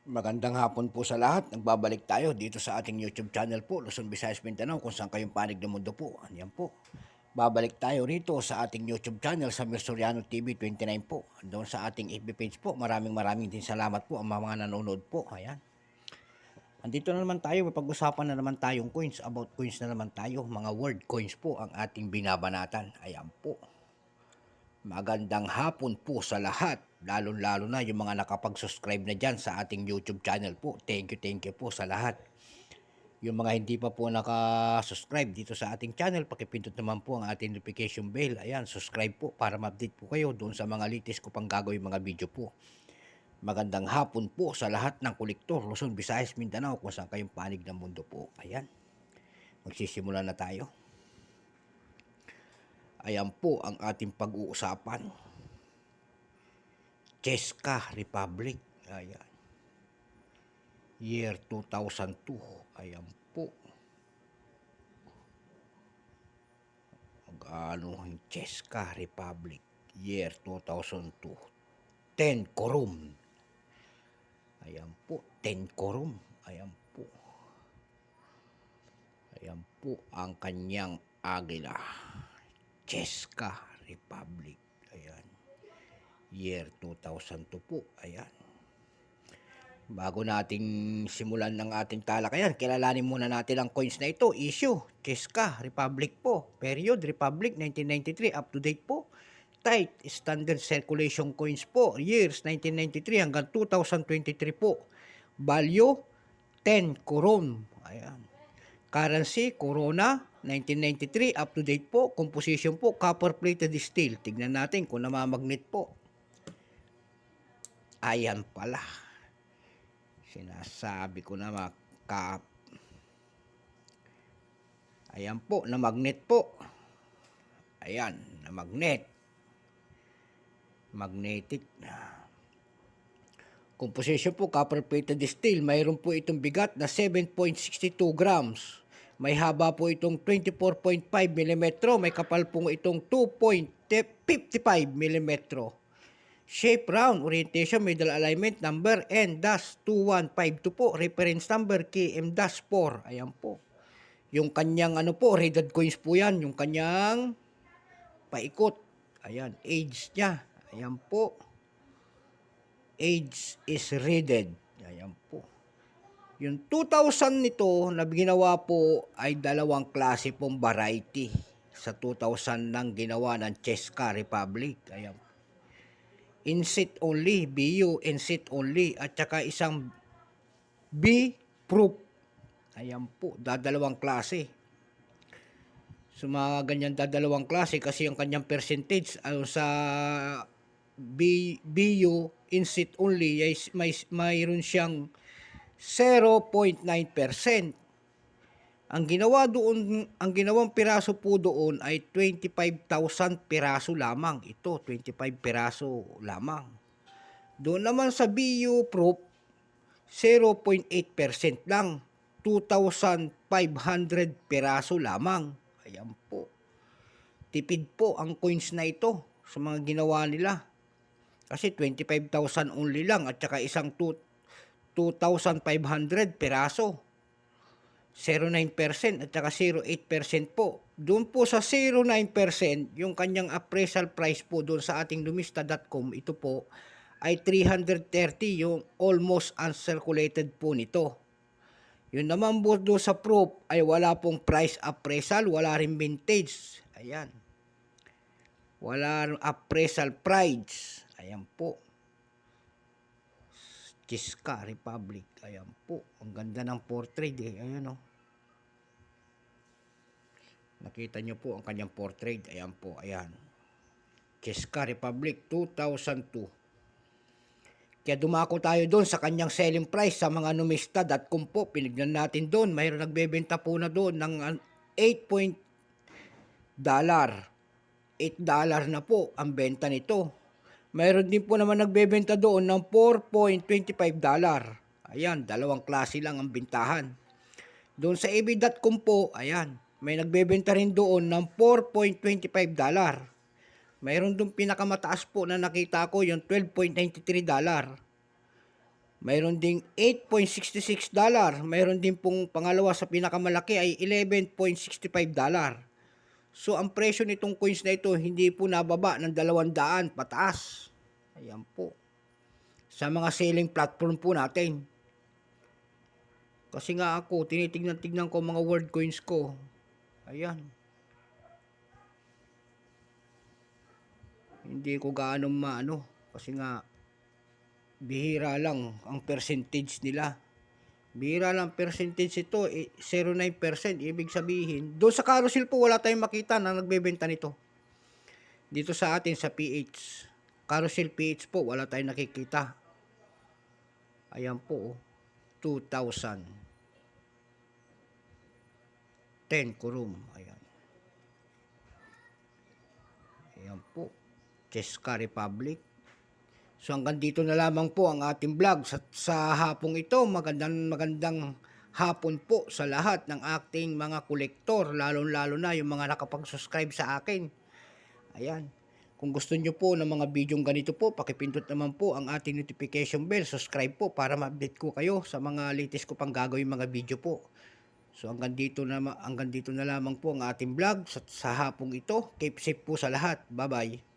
Magandang hapon po sa lahat. Nagbabalik tayo dito sa ating YouTube channel po, Luzon, Visayas, Mindanao, kung saan kayong panig ng mundo po. Ayan po. Babalik tayo rito sa ating YouTube channel sa Mersoriano TV 29 po. Doon sa ating FB page po. Maraming din salamat po ang mga nanonood po. Ayan. Andito na naman tayo, may pag-usapan na naman tayong coins. About coins na naman tayo. Mga word coins po ang ating binabanatan. Ayan po. Magandang hapon po sa lahat, lalo-lalo na yung mga nakapag-subscribe na dyan sa ating YouTube channel po. Thank you po sa lahat. Yung mga hindi pa po naka-subscribe dito sa ating channel, pakipindot naman po ang ating notification bell. Ayan, subscribe po para ma-update po kayo doon sa mga latest ko pang gagawin mga video po. Magandang hapon po sa lahat ng kolektor, Luzon, Visayas, Mindanao, kung saan kayong panig ng mundo po. Ayan, magsisimula na tayo. Ayan po ang ating pag-uusapan. Cheska Republic. Ayan. Year 2002. Ayan po. Magkano ang Cheska Republic? Year 2002. 10 korum. Ayan po. 10 korum. Ayan po. Ayan po ang kanyang agila. Cheska Republic. Ayan. Year 2002 po. Ayan. Bago nating simulan ng ating talakayan, kilalanin muna natin ang coins na ito. Issue, Cheska Republic po. Period, Republic 1993, up to date po. Tight, standard circulation coins po. Years 1993 hanggang 2023 po. Value, 10 koron. Ayan. Currency, Corona, 1993, up to date po. Composition po, copper plated steel. Tignan natin kung namamagnet po. Ayan pala. Sinasabi ko na ayan po, na magnet po. Ayan, na magnet. Magnetic. Composition po, copper plated steel. Mayroon po itong bigat na 7.62 grams. May haba po itong 24.5 mm. May kapal po itong 2.55 mm. Shape round, orientation, middle alignment, number N-2152 po. Reference number KM-4. Ayan po. Yung kanyang rated coins po yan. Yung kanyang paikot. Ayan, age niya. Ayan po. Age is rated. Ayan po. Yung 2000 nito na ginawa po ay dalawang klase pong variety. Sa 2000 nang ginawa ng Cheska Republic. Ayan po. Inset only, BU, inset only, at saka isang B-proof. Ayan po, dadalawang klase. So mga ganyan dadalawang klase kasi yung kanyang percentage sa BU inset only ay mayroon siyang 0.9%. Ang ginawang piraso po doon ay 25,000 piraso lamang. Ito, 25 piraso lamang. Doon naman sa BU proof, 0.8% lang. 2,500 piraso lamang. Ayan po. Tipid po ang coins na ito sa mga ginawa nila. Kasi 25,000 only lang at saka isang 2,500 piraso. 0.9% at saka 0.8% po. Doon po sa 0.9%, yung kanyang appraisal price po doon sa ating lumista.com, ito po ay 330, yung almost uncirculated po nito. Yun naman po doon sa proof ay wala pong price appraisal, wala rin vintage. Ayan. Wala appraisal price. Ayan po. Cheska Republic. Ayan po. Ang ganda ng portrait eh. Ayan o. Nakita nyo po ang kanyang portrait. Ayan po. Ayan. Cheska Republic 2002. Kaya dumako tayo doon sa kanyang selling price sa mga numista.com po. Pinignan natin doon. Mayroon nagbebenta po na doon ng $8 $8 na po ang benta nito. Mayroon din po naman nagbebenta doon ng $4.25. Ayan, dalawang klase lang ang bintahan. Doon sa ab.com po, ayan, may nagbebenta rin doon ng $4.25. Mayroon doon pinakamataas po na nakita ko, yung $12.93. Mayroon ding $8.66. Mayroon din pong pangalawa sa pinakamalaki ay $11.65. So, ang presyo nitong coins na ito, hindi po nababa ng 200 pataas. Ayan po. Sa mga selling platform po natin. Kasi nga ako, tinitignan-tignan ko mga word coins ko. Ayan. Hindi ko gaano maano. Kasi nga, bihira lang ang percentage nila. Bihira lang percentage ito, 0.9%. Ibig sabihin, doon sa carousel po wala tayong makita na nagbebenta nito. Dito sa atin sa PH, carousel PH po, wala tayong nakikita. Ayan po, 2010 kurum. Ayan. Ayan po, Cheska Republic. So hanggang dito na lamang po ang ating vlog sa hapong ito. Magandang hapon po sa lahat ng ating mga kolektor, lalo na yung mga nakapag-subscribe sa akin. Ayan. Kung gusto nyo po ng mga bidyong ganito po, pakipindot naman po ang ating notification bell, subscribe po para ma-update ko kayo sa mga latest ko pang gagawin mga video po. So hanggang dito na lamang po ang ating vlog sa hapong ito. Keep safe po sa lahat. Bye-bye.